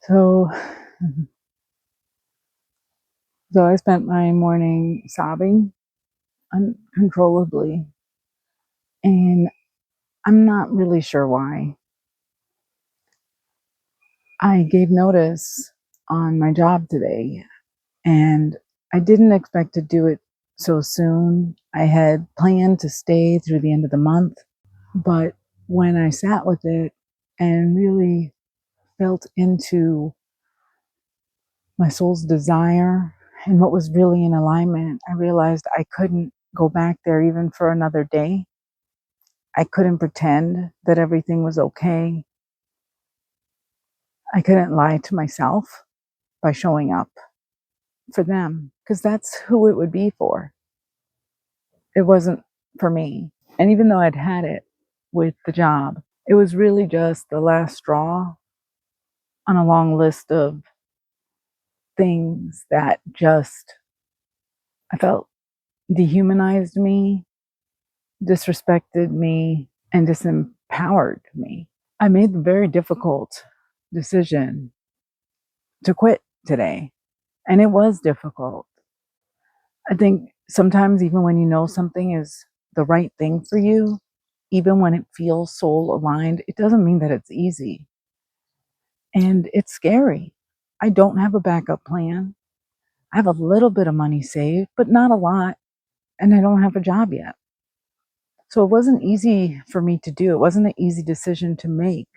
So, so I spent my morning sobbing uncontrollably, and I'm not really sure why. I gave notice on my job today, and I didn't expect to do it so soon. I had planned to stay through the end of the month, but when I sat with it and really felt into my soul's desire and what was really in alignment, I realized I couldn't go back there even for another day. I couldn't pretend that everything was okay. I couldn't lie to myself by showing up for them because that's who it would be for. It wasn't for me. And even though I'd had it with the job, it was really just the last straw on a long list of things that just, I felt, dehumanized me, disrespected me, and disempowered me. I made the very difficult decision to quit today. And it was difficult. I think sometimes, even when you know something is the right thing for you, even when it feels soul aligned, it doesn't mean that it's easy. And it's scary. I don't have a backup plan. I have a little bit of money saved, but not a lot. And I don't have a job yet. So it wasn't easy for me to do. It wasn't an easy decision to make.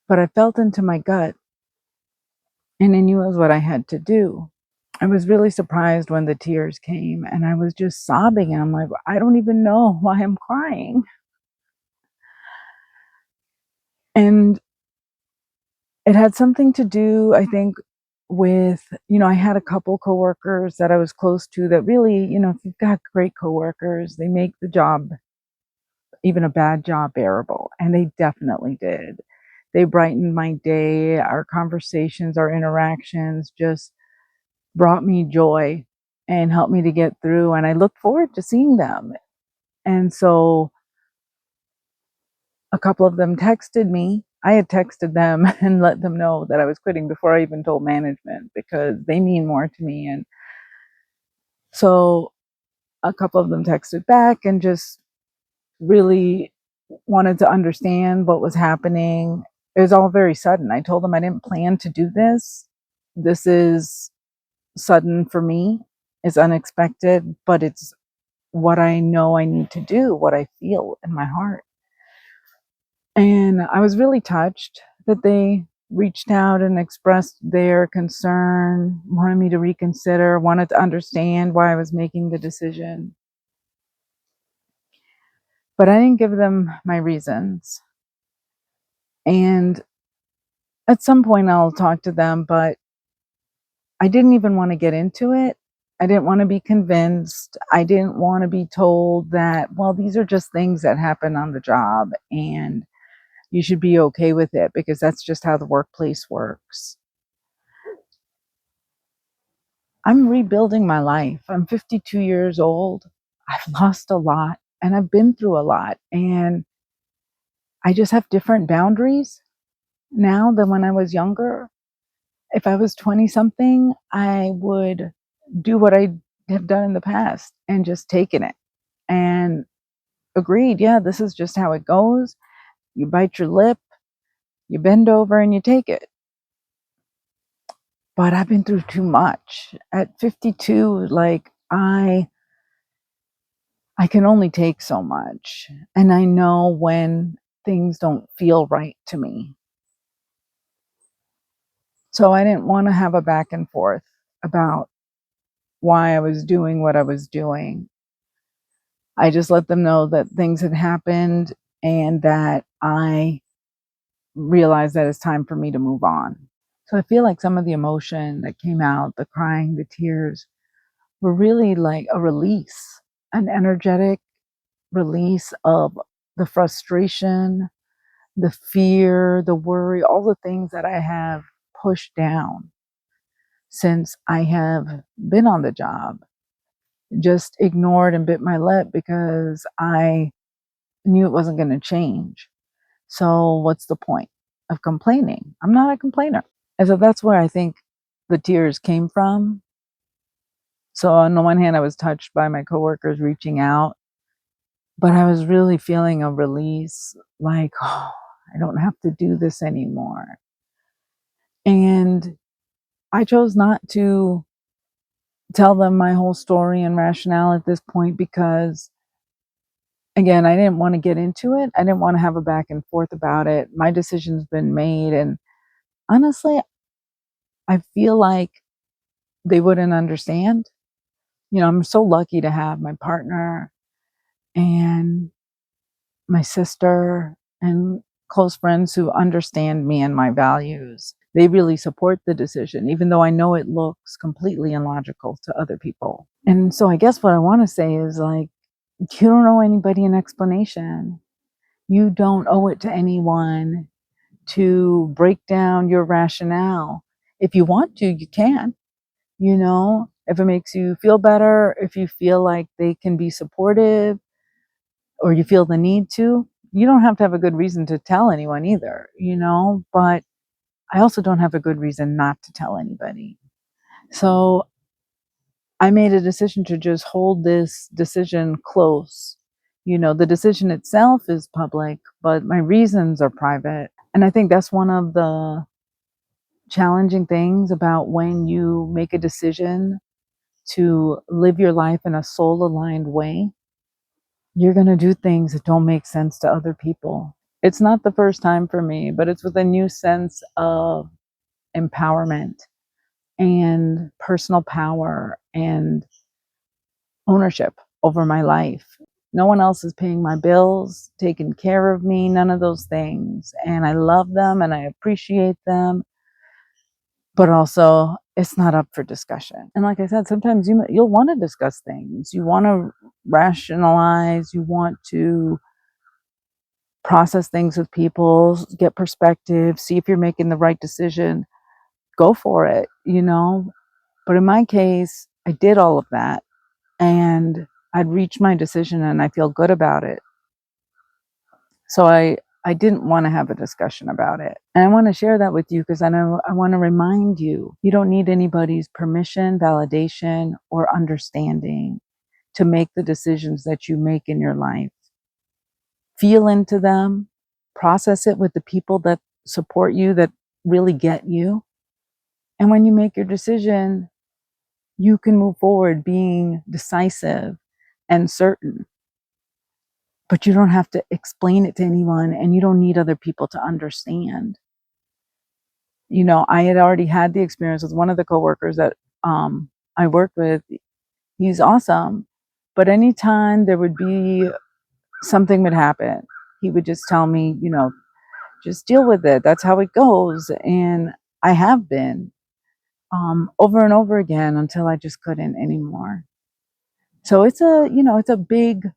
But I felt into my gut and I knew it was what I had to do. I was really surprised when the tears came and I was just sobbing. And I'm like, I don't even know why I'm crying. And it had something to do, I think, with, I had a couple coworkers that I was close to that really, if you've got great coworkers, they make the job, even a bad job, bearable. And they definitely did. They brightened my day. Our conversations, our interactions just brought me joy and helped me to get through. And I look forward to seeing them. And so a couple of them texted me. I had texted them and let them know that I was quitting before I even told management because they mean more to me. And so a couple of them texted back and just really wanted to understand what was happening. It was all very sudden. I told them I didn't plan to do this. This is sudden for me. It's unexpected, but it's what I know I need to do, what I feel in my heart. And I was really touched that they reached out and expressed their concern, wanted me to reconsider, wanted to understand why I was making the decision. But I didn't give them my reasons. And at some point, I'll talk to them, but I didn't even want to get into it. I didn't want to be convinced. I didn't want to be told that, well, these are just things that happen on the job and you should be okay with it because that's just how the workplace works. I'm rebuilding my life. I'm 52 years old. I've lost a lot and I've been through a lot. And I just have different boundaries now than when I was younger. If I was 20 something, I would do what I have done in the past and just taken it and agreed, yeah, this is just how it goes. You bite your lip, you bend over and you take it. But I've been through too much. At 52, like I can only take so much. And I know when things don't feel right to me. So I didn't want to have a back and forth about why I was doing what I was doing. I just let them know that things had happened and that I realized that it's time for me to move on. So I feel like some of the emotion that came out, the crying, the tears, were really like a release, an energetic release of the frustration, the fear, the worry, all the things that I have pushed down since I have been on the job, just ignored and bit my lip because I knew it wasn't going to change. So what's the point? of complaining. I'm not a complainer. And so that's where I think the tears came from. So on the one hand, I was touched by my coworkers reaching out, but I was really feeling a release, like, oh, I don't have to do this anymore. And I chose not to tell them my whole story and rationale at this point because, again, I didn't want to get into it. I didn't want to have a back and forth about it. My decision's been made. And honestly, I feel like they wouldn't understand. I'm so lucky to have my partner and my sister and close friends who understand me and my values. They really support the decision, even though I know it looks completely illogical to other people. And so I guess what I want to say is, like, you don't owe anybody an explanation. You don't owe it to anyone to break down your rationale. If you want to, you can. If it makes you feel better, if you feel like they can be supportive, or you feel the need to, you don't have to have a good reason to tell anyone either, but I also don't have a good reason not to tell anybody. So I made a decision to just hold this decision close. The decision itself is public, but my reasons are private. And I think that's one of the challenging things about when you make a decision to live your life in a soul aligned way. You're going to do things that don't make sense to other people. It's not the first time for me, but it's with a new sense of empowerment and personal power and ownership over my life. No one else is paying my bills, taking care of me, none of those things. And I love them and I appreciate them, but also it's not up for discussion. And like I said, sometimes you'll want to discuss things. You want to rationalize, you want to process things with people, get perspective, see if you're making the right decision. Go for it. But in my case, I did all of that and I'd reached my decision and I feel good about it. So I didn't want to have a discussion about it. And I want to share that with you because I want to remind you, you don't need anybody's permission, validation, or understanding to make the decisions that you make in your life. Feel into them, process it with the people that support you, that really get you. And when you make your decision, you can move forward being decisive and certain. But you don't have to explain it to anyone and you don't need other people to understand. I had already had the experience with one of the coworkers that I worked with. He's awesome. But anytime there would be something would happen, he would just tell me, just deal with it. That's how it goes. And I have been over and over again until I just couldn't anymore. So it's a big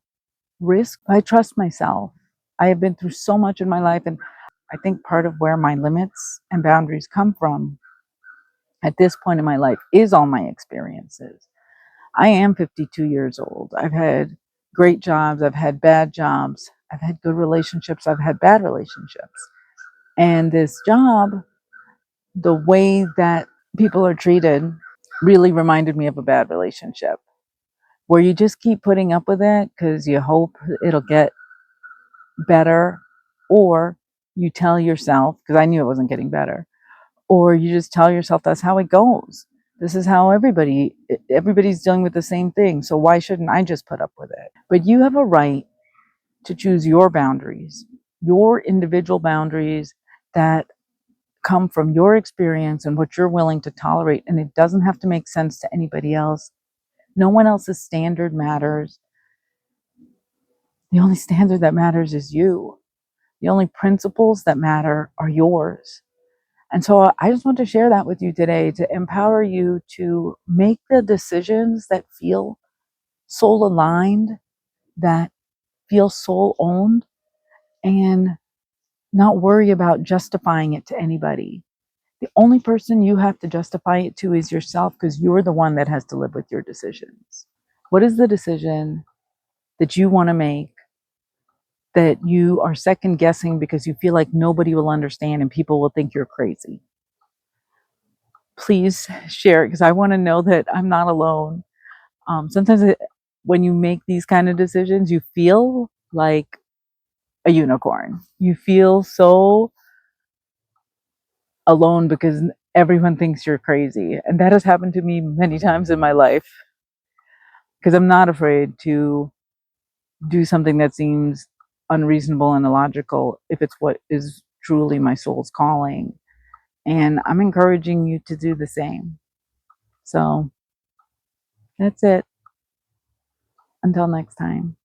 risk. I trust myself. I have been through so much in my life. And I think part of where my limits and boundaries come from at this point in my life is all my experiences. I am 52 years old. I've had great jobs. I've had bad jobs. I've had good relationships. I've had bad relationships. And this job, the way that people are treated really reminded me of a bad relationship where you just keep putting up with it because you hope it'll get better, or you tell yourself, because I knew it wasn't getting better, or you just tell yourself that's how it goes. This is how everybody's dealing with the same thing. So why shouldn't I just put up with it? But you have a right to choose your boundaries, your individual boundaries that come from your experience and what you're willing to tolerate. And it doesn't have to make sense to anybody else. No one else's standard matters. The only standard that matters is you. The only principles that matter are yours. And so I just want to share that with you today to empower you to make the decisions that feel soul aligned, that feel soul owned, and not worry about justifying it to anybody. The only person you have to justify it to is yourself, because you're the one that has to live with your decisions. What is the decision that you want to make that you are second guessing because you feel like nobody will understand and people will think you're crazy. Please share it because I want to know that I'm not alone. Sometimes when you make these kind of decisions, you feel like a unicorn. You feel so alone because everyone thinks you're crazy. And that has happened to me many times in my life because I'm not afraid to do something that seems unreasonable and illogical if it's what is truly my soul's calling. And I'm encouraging you to do the same. So that's it. Until next time.